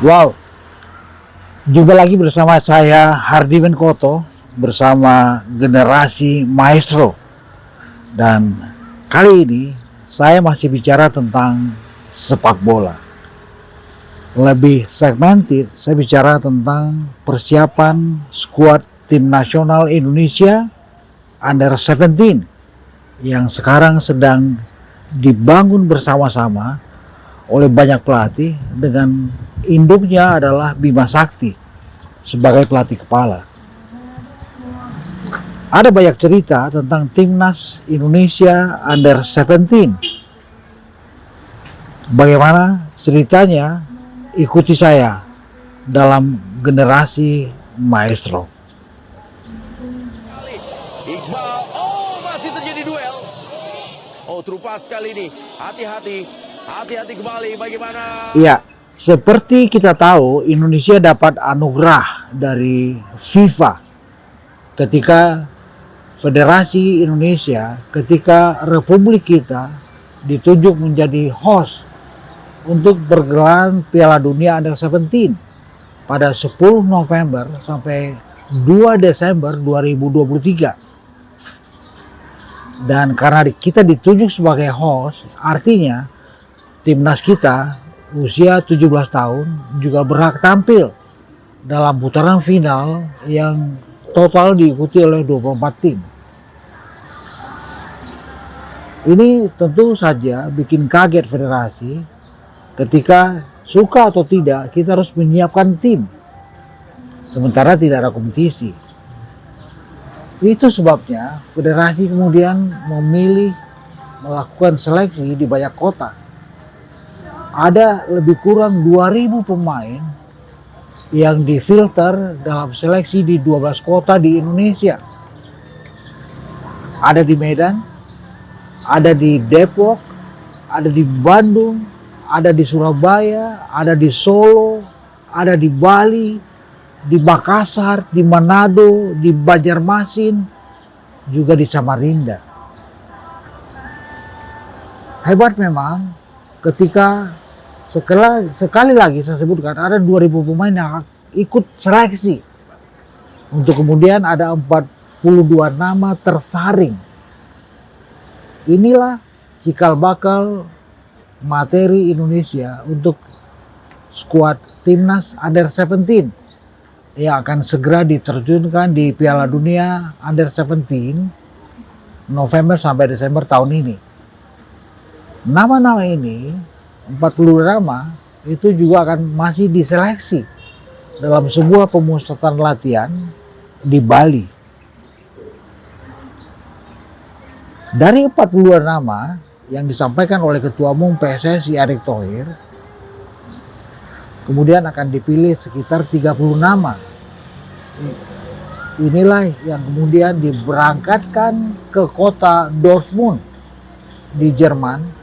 Wow, jumpa lagi bersama saya Hardy Menkoto bersama generasi Maestro. Dan kali ini saya masih bicara tentang sepak bola. Lebih segmented, saya bicara tentang persiapan skuad tim nasional Indonesia Under 17 yang sekarang sedang dibangun bersama-sama oleh banyak pelatih, dengan induknya adalah Bima Sakti sebagai pelatih kepala. Ada banyak cerita tentang timnas Indonesia Under 17. Bagaimana ceritanya? Ikuti saya dalam generasi Maestro. Iqbal, masih terjadi duel. Terupas kali ini. Hati-hati kembali. Bagaimana? Ya, seperti kita tahu, Indonesia dapat anugerah dari FIFA ketika Federasi Indonesia, ketika Republik kita ditunjuk menjadi host untuk pergelaran Piala Dunia Under 17 pada 10 November sampai 2 Desember 2023. Dan karena kita ditunjuk sebagai host, artinya timnas kita usia 17 tahun juga berhak tampil dalam putaran final yang total diikuti oleh 24 tim. Ini tentu saja bikin kaget federasi ketika suka atau tidak kita harus menyiapkan tim sementara tidak ada kompetisi. Itu sebabnya federasi kemudian memilih melakukan seleksi di banyak kota. Ada lebih kurang 2.000 pemain yang difilter dalam seleksi di 12 kota di Indonesia. Ada di Medan, ada di Depok, ada di Bandung, ada di Surabaya, ada di Solo, ada di Bali, di Makassar, di Manado, di Banjarmasin, juga di Samarinda. Hebat memang ketika sekali lagi saya sebutkan ada 2.000 pemain yang ikut seleksi untuk kemudian ada 42 nama tersaring. Inilah cikal bakal materi Indonesia untuk skuad timnas Under 17 yang akan segera diterjunkan di Piala Dunia Under 17 November sampai Desember tahun ini. Nama-nama ini, 40 nama, itu juga akan masih diseleksi dalam sebuah pemusatan latihan di Bali. Dari 40 nama yang disampaikan oleh Ketua Umum PSSI Erick Thohir, kemudian akan dipilih sekitar 30 nama. Inilah yang kemudian diberangkatkan ke kota Dortmund di Jerman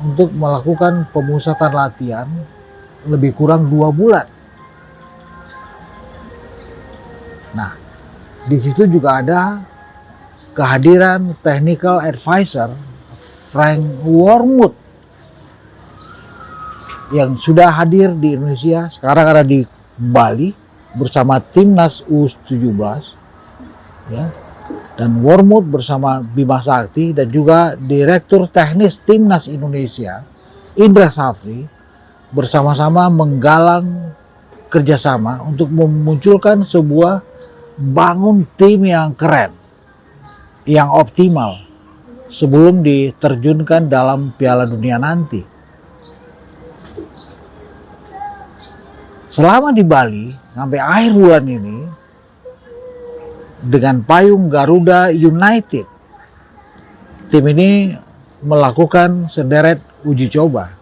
untuk melakukan pemusatan latihan lebih kurang 2 bulan. Nah, di situ juga ada kehadiran technical advisor Frank Wormuth yang sudah hadir di Indonesia, sekarang ada di Bali bersama timnas U17 ya. Dan Wormuth bersama Bima Sakti dan juga Direktur Teknis Timnas Indonesia Indra Safri bersama-sama menggalang kerjasama untuk memunculkan sebuah bangun tim yang keren, yang optimal sebelum diterjunkan dalam Piala Dunia nanti. Selama di Bali sampai akhir bulan ini, dengan payung Garuda United, tim ini melakukan sederet uji coba.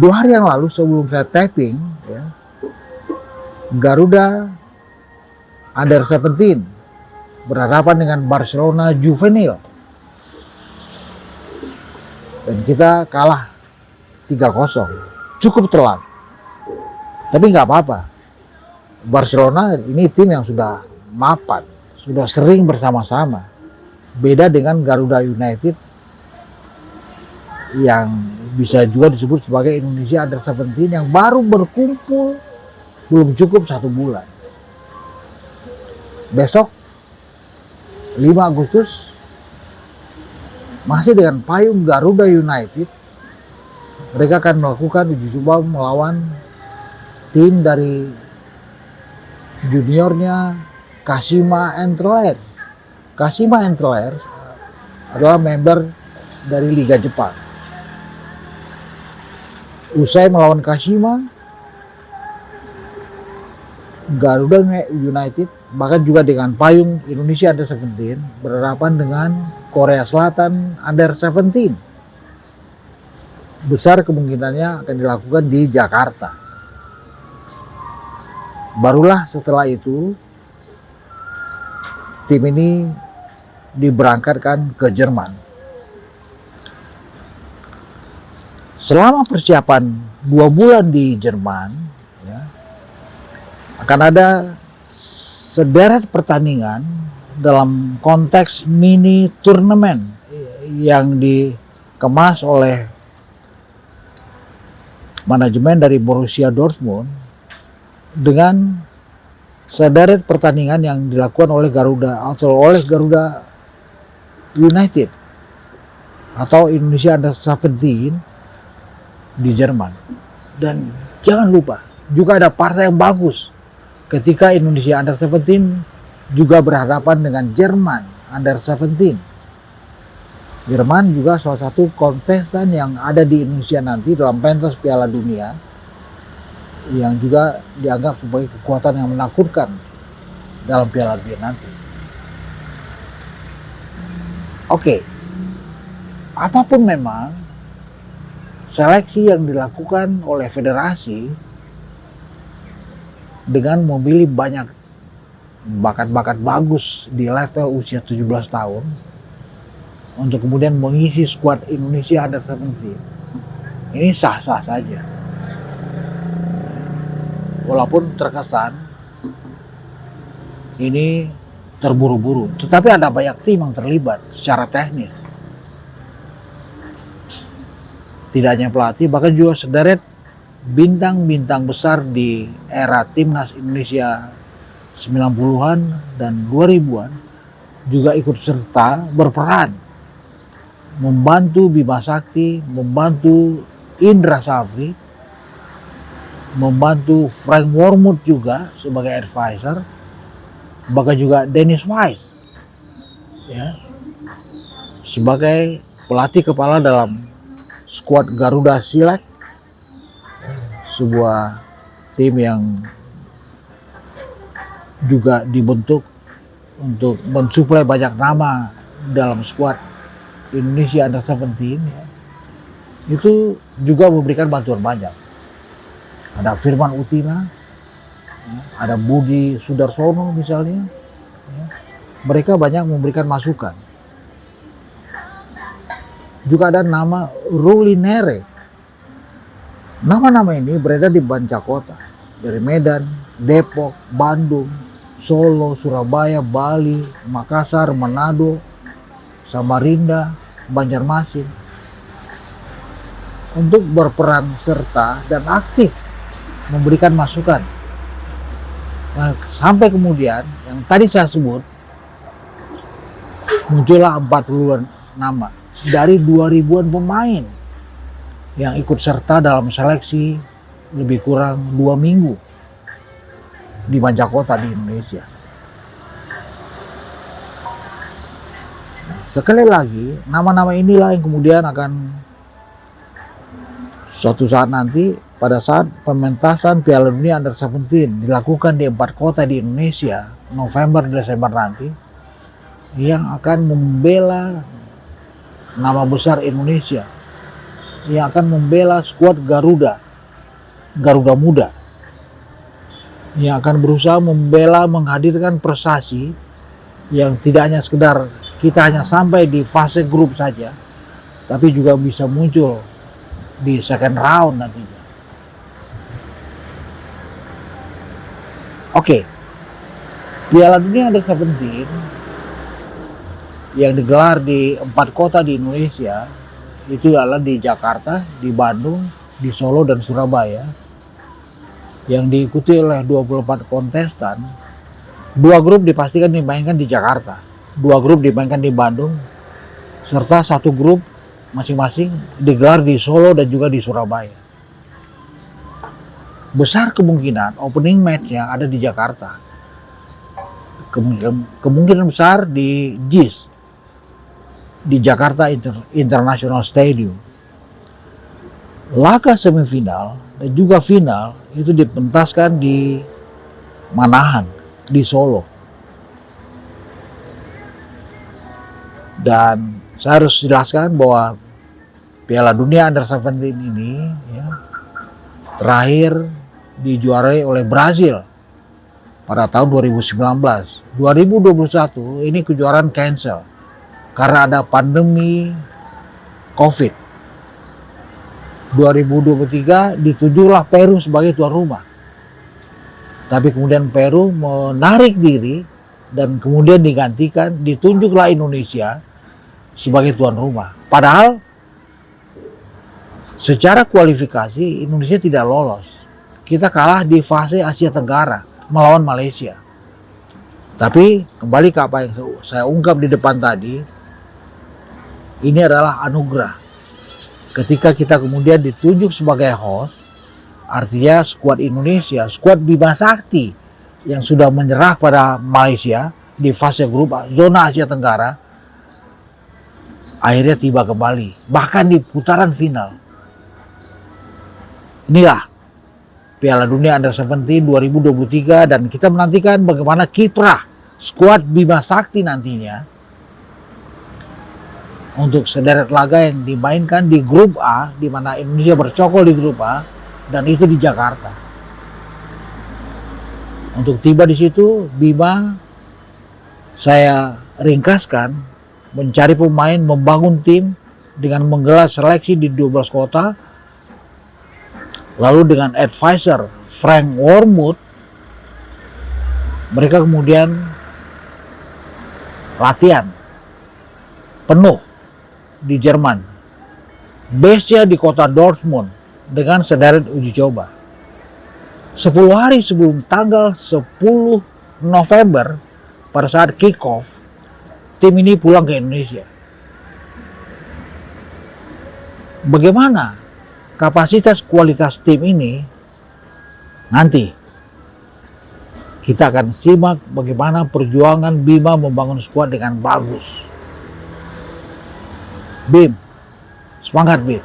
2 hari yang lalu sebelum saya taping ya, Garuda Under 17 berhadapan dengan Barcelona Juvenil dan kita kalah 3-0, cukup telak, tapi nggak apa-apa. Barcelona ini tim yang sudah mapan, sudah sering bersama-sama. Beda dengan Garuda United yang bisa juga disebut sebagai Indonesia Under 17 yang baru berkumpul belum cukup 1 bulan. Besok 5 Agustus masih dengan payung Garuda United, mereka akan melakukan uji coba melawan tim dari juniornya Kashima Antlers. Kashima Antlers adalah member dari Liga Jepang. Usai melawan Kashima, Garuda United bahkan juga dengan payung Indonesia Under 17 berhadapan dengan Korea Selatan Under 17. Besar kemungkinannya akan dilakukan di Jakarta. Barulah setelah itu tim ini diberangkatkan ke Jerman. Selama persiapan 2 bulan di Jerman, ya, akan ada sederet pertandingan dalam konteks mini turnamen yang dikemas oleh manajemen dari Borussia Dortmund dengan sederet pertandingan yang dilakukan oleh Garuda United atau Indonesia Under 17 di Jerman. Dan jangan lupa juga ada partai yang bagus ketika Indonesia Under 17 juga berhadapan dengan Jerman Under 17. Jerman juga salah satu kontestan yang ada di Indonesia nanti dalam pentas Piala Dunia, yang juga dianggap sebagai kekuatan yang menakutkan dalam Piala Dunia nanti. Oke, apapun memang seleksi yang dilakukan oleh federasi dengan memilih banyak bakat-bakat bagus di level usia 17 tahun untuk kemudian mengisi skuad Indonesia Under 17, ini sah-sah saja. Walaupun terkesan ini terburu-buru, tetapi ada banyak tim yang terlibat secara teknis. Tidak hanya pelatih, bahkan juga sederet bintang-bintang besar di era timnas Indonesia 90-an dan 2000-an juga ikut serta berperan membantu Bima Sakti, membantu Indra Safri, membantu Frank Wormuth juga sebagai advisor, bahkan juga Dennis Wise ya, sebagai pelatih kepala dalam skuad Garuda Select, sebuah tim yang juga dibentuk untuk mensuplai banyak nama dalam skuad Indonesia Under 17 ya. Itu juga memberikan bantuan banyak. Ada Firman Utina, ya, ada Budi Sudarsono misalnya ya. Mereka banyak memberikan masukan. Juga ada nama Ruli Nere. Nama-nama ini beredar di banyak kota, dari Medan, Depok, Bandung, Solo, Surabaya, Bali, Makassar, Manado, Samarinda, Banjarmasin, untuk berperan serta dan aktif memberikan masukan. Nah, sampai kemudian yang tadi saya sebut muncullah 40-an nama dari 2000-an pemain yang ikut serta dalam seleksi lebih kurang 2 minggu di banyak kota di Indonesia. Sekali lagi, nama-nama inilah yang kemudian akan suatu saat nanti pada saat pementasan Piala Dunia Under 17 dilakukan di 4 kota di Indonesia November Desember nanti, yang akan membela nama besar Indonesia, yang akan membela skuad Garuda Muda, yang akan berusaha membela menghadirkan prestasi yang tidak hanya sekedar kita hanya sampai di fase grup saja, tapi juga bisa muncul di second round nantinya. Oke, Piala Dunia Under 17 yang digelar di 4 kota di Indonesia itu adalah di Jakarta, di Bandung, di Solo, dan Surabaya, yang diikuti oleh 24 kontestan. 2 grup dipastikan dimainkan di Jakarta, 2 grup dimainkan di Bandung, serta 1 grup masing-masing digelar di Solo dan juga di Surabaya. Besar kemungkinan opening match-nya ada di Jakarta. Kemungkinan besar di JIS, di Jakarta International Stadium. Laga semifinal dan juga final itu dipentaskan di Manahan, di Solo. Dan saya harus jelaskan bahwa Piala Dunia Under-17 ini ya, terakhir dijuarai oleh Brazil pada tahun 2019. 2021 ini kejuaraan cancel karena ada pandemi COVID. 2023 ditunjuklah Peru sebagai tuan rumah. Tapi kemudian Peru menarik diri dan kemudian ditunjuklah Indonesia sebagai tuan rumah. Padahal secara kualifikasi Indonesia tidak lolos. Kita kalah di fase Asia Tenggara melawan Malaysia. Tapi kembali ke apa yang saya ungkap di depan tadi, ini adalah anugerah. Ketika kita kemudian ditunjuk sebagai host, artinya skuad Indonesia, skuad Bima Sakti yang sudah menyerah pada Malaysia di fase grup zona Asia Tenggara, akhirnya tiba kembali, bahkan di putaran final. Inilah Piala Dunia Under-17 2023, dan kita menantikan bagaimana kiprah skuad Bima Sakti nantinya untuk sederet laga yang dimainkan di grup A, di mana Indonesia bercokol di grup A, dan itu di Jakarta. Untuk tiba di situ, Bima, saya ringkaskan, mencari pemain, membangun tim dengan menggelar seleksi di 12 kota. Lalu dengan advisor Frank Wormuth, mereka kemudian latihan penuh di Jerman. Base-nya di kota Dortmund dengan sederet uji coba. 10 hari sebelum tanggal 10 November pada saat kick-off, tim ini pulang ke Indonesia. Bagaimana kapasitas kualitas tim ini? Nanti kita akan simak bagaimana perjuangan Bima membangun skuad dengan bagus. Bim, semangat Bim.